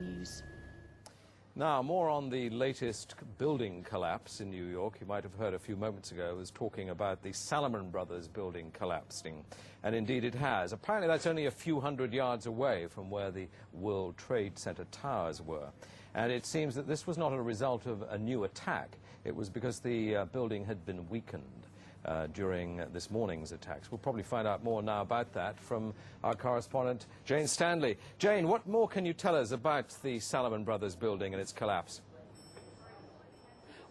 News. Now, more on the latest building collapse in New York. You might have heard a few moments ago, I was talking about the Salomon Brothers building collapsing. And indeed it has. Apparently that's only a few hundred yards away from where the World Trade Center towers were. And it seems that this was not a result of a new attack. It was because the building had been weakened during this morning's attacks. We'll probably find out more now about that from our correspondent, Jane Stanley. Jane, what more can you tell us about the Salomon Brothers building and its collapse?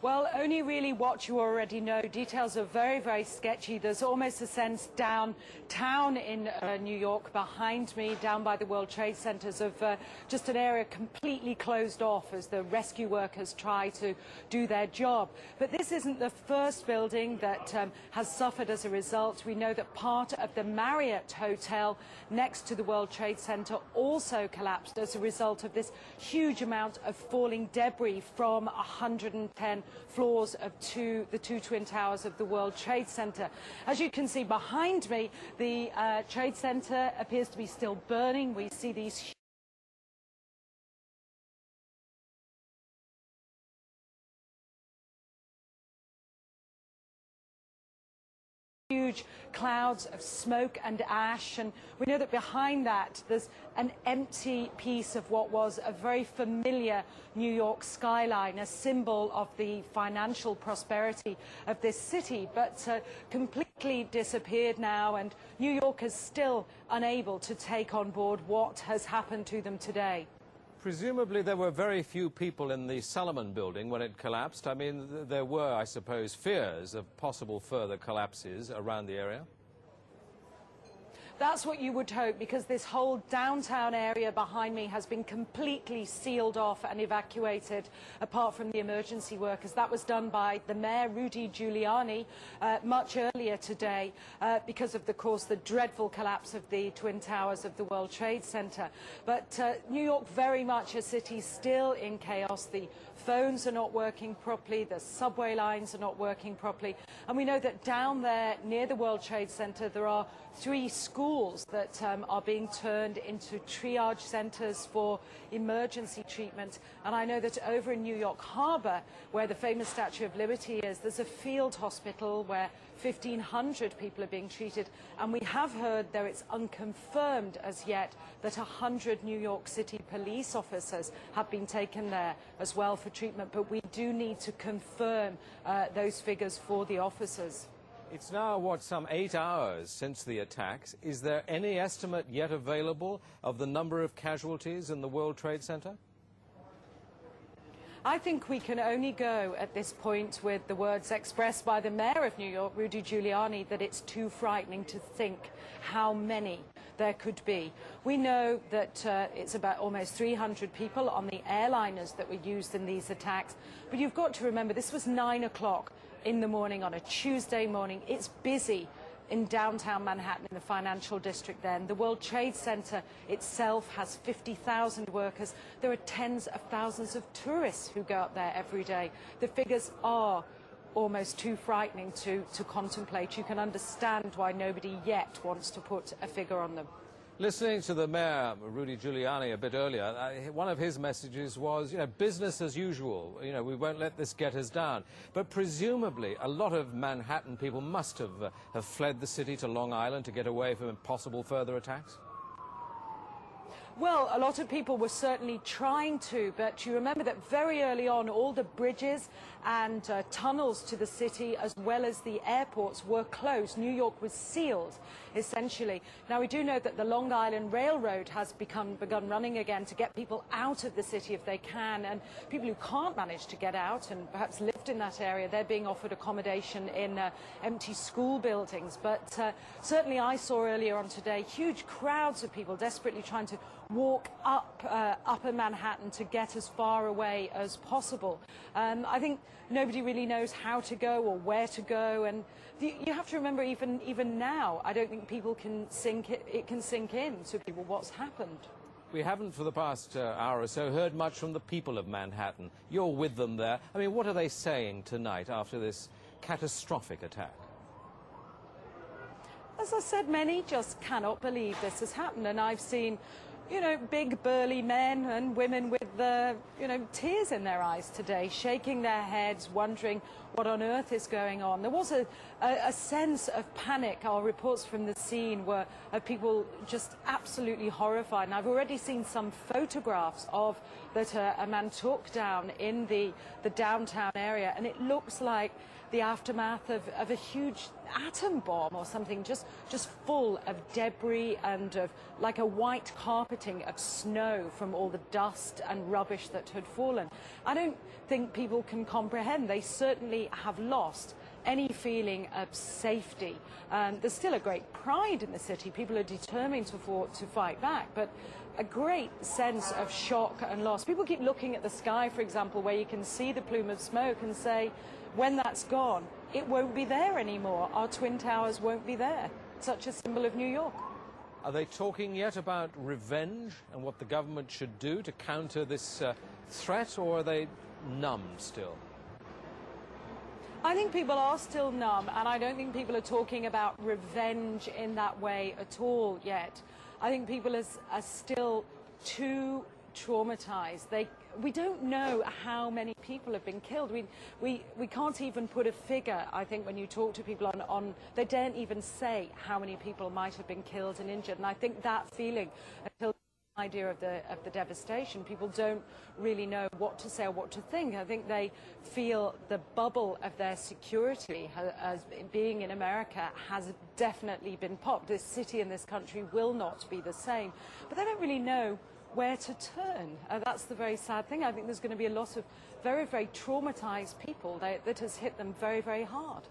Well, only really what you already know. Details are very, very sketchy. There's almost a sense downtown in New York behind me, down by the World Trade Centers, of just an area completely closed off as the rescue workers try to do their job. But this isn't the first building that has suffered as a result. We know that part of the Marriott Hotel next to the World Trade Center also collapsed as a result of this huge amount of falling debris from 110 floors of the two twin towers of the World Trade Center. As you can see behind me, the Trade Center appears to be still burning. We see these huge clouds of smoke and ash, and we know that behind that there's an empty piece of what was a very familiar New York skyline, a symbol of the financial prosperity of this city, but completely disappeared now, and New York is still unable to take on board what has happened to them today. Presumably there were very few people in the Salomon building when it collapsed. I mean, there were, I suppose, fears of possible further collapses around the area. That's what you would hope, because this whole downtown area behind me has been completely sealed off and evacuated, apart from the emergency workers. That was done by the mayor, Rudy Giuliani, much earlier today because of, course, the dreadful collapse of the Twin Towers of the World Trade Center. But New York, very much a city still in chaos. The phones are not working properly, the subway lines are not working properly, and we know that down there near the World Trade Center there are 3 schools that are being turned into triage centers for emergency treatment. And I know that over in New York Harbor, where the famous Statue of Liberty is, there's a field hospital where 1,500 people are being treated, and we have heard, though it's unconfirmed as yet, that 100 New York City police officers have been taken there as well for treatment, but we do need to confirm those figures for the officers. It's now, what, some 8 hours since the attacks. Is there any estimate yet available of the number of casualties in the World Trade Center? I think we can only go at this point with the words expressed by the mayor of New York, Rudy Giuliani, that it's too frightening to think how many there could be. We know that it's about almost 300 people on the airliners that were used in these attacks. But you've got to remember, this was 9 o'clock in the morning on a Tuesday morning. It's busy in downtown Manhattan, in the financial district then. The World Trade Center itself has 50,000 workers. There are tens of thousands of tourists who go up there every day. The figures are almost too frightening to contemplate. You can understand why nobody yet wants to put a figure on them. Listening to the mayor, Rudy Giuliani, a bit earlier, one of his messages was, business as usual. We won't let this get us down. But presumably, a lot of Manhattan people must have fled the city to Long Island to get away from possible further attacks. Well, a lot of people were certainly trying to, but you remember that very early on, all the bridges and tunnels to the city, as well as the airports, were closed. New York was sealed, essentially. Now, we do know that the Long Island Railroad has begun running again to get people out of the city if they can, and people who can't manage to get out and perhaps lived in that area, they're being offered accommodation in empty school buildings. But certainly I saw earlier on today huge crowds of people desperately trying to walk up upper Manhattan to get as far away as possible. I think nobody really knows how to go or where to go, and you have to remember, even now, I don't think people can sink in to people what's happened. We haven't for the past hour or so heard much from the people of Manhattan. You're with them there. I mean, what are they saying tonight after this catastrophic attack? As I said, many just cannot believe this has happened, and I've seen you know, big burly men and women with tears in their eyes today, shaking their heads, wondering what on earth is going on. There was a sense of panic. Our reports from the scene were of people just absolutely horrified. And I've already seen some photographs of that a man took down in the downtown area, and it looks like the aftermath of a huge atom bomb or something, just full of debris and of like a white carpeting of snow from all the dust and rubbish that had fallen. I don't think people can comprehend. They certainly have lost any feeling of safety. There's still a great pride in the city. People are determined to fight back, but a great sense of shock and loss. People keep looking at the sky, for example, where you can see the plume of smoke, and say, when that's gone, it won't be there anymore. Our Twin Towers won't be there. Such a symbol of New York. Are they talking yet about revenge and what the government should do to counter this threat, or are they numb still? I think people are still numb, and I don't think people are talking about revenge in that way at all yet. I think people are still too traumatized. We don't know how many people have been killed. We can't even put a figure. I think when you talk to people on they daren't even say how many people might have been killed and injured. And I think that feeling, until the idea of the devastation, people don't really know what to say or what to think. I think they feel the bubble of their security as being in America has definitely been popped. This city and this country will not be the same. But they don't really know where to turn. That's the very sad thing. I think there's going to be a lot of very, very traumatized people that has hit them very, very hard.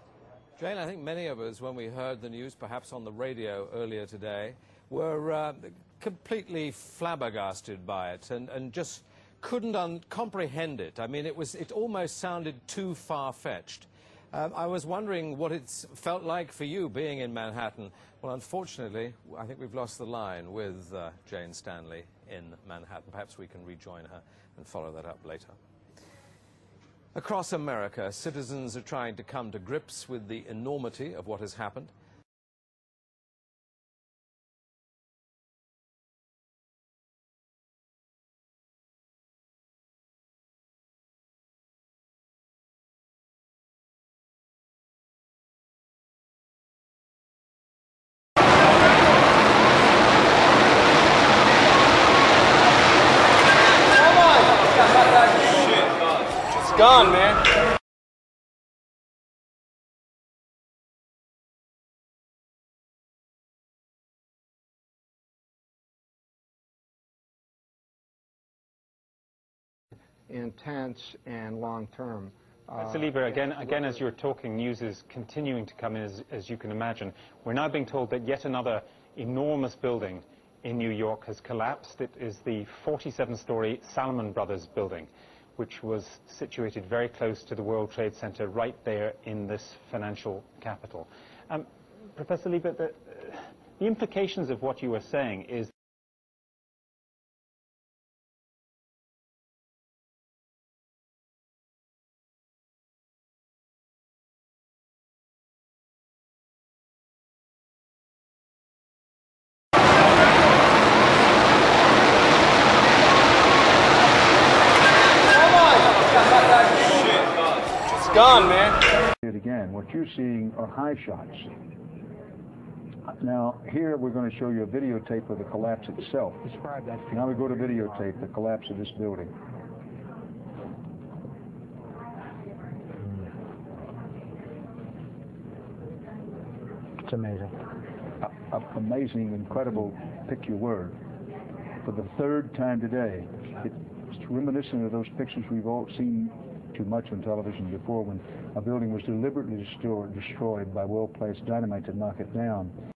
Jane, I think many of us, when we heard the news, perhaps on the radio earlier today, were completely flabbergasted by it and just couldn't comprehend it. I mean, it almost sounded too far-fetched. I was wondering what it's felt like for you being in Manhattan. Well, unfortunately, I think we've lost the line with Jane Stanley in Manhattan. Perhaps we can rejoin her and follow that up later. Across America, citizens are trying to come to grips with the enormity of what has happened. Gone, man. Intense and long-term. Mr. Lieber, again, as you're talking, news is continuing to come in, as you can imagine. We're now being told that yet another enormous building in New York has collapsed. It is the 47-story Salomon Brothers building, which was situated very close to the World Trade Center, right there in this financial capital. Professor Lieber, the implications of what you are saying is Gone, man. Again, what you're seeing are high shots. Now, here we're going to show you a videotape of the collapse itself. Describe that. Now we go to videotape, the collapse of this building. It's amazing. Amazing, incredible, pick your word. For the third time today, it's reminiscent of those pictures we've all seen too much on television before, when a building was deliberately destroyed by well-placed dynamite to knock it down.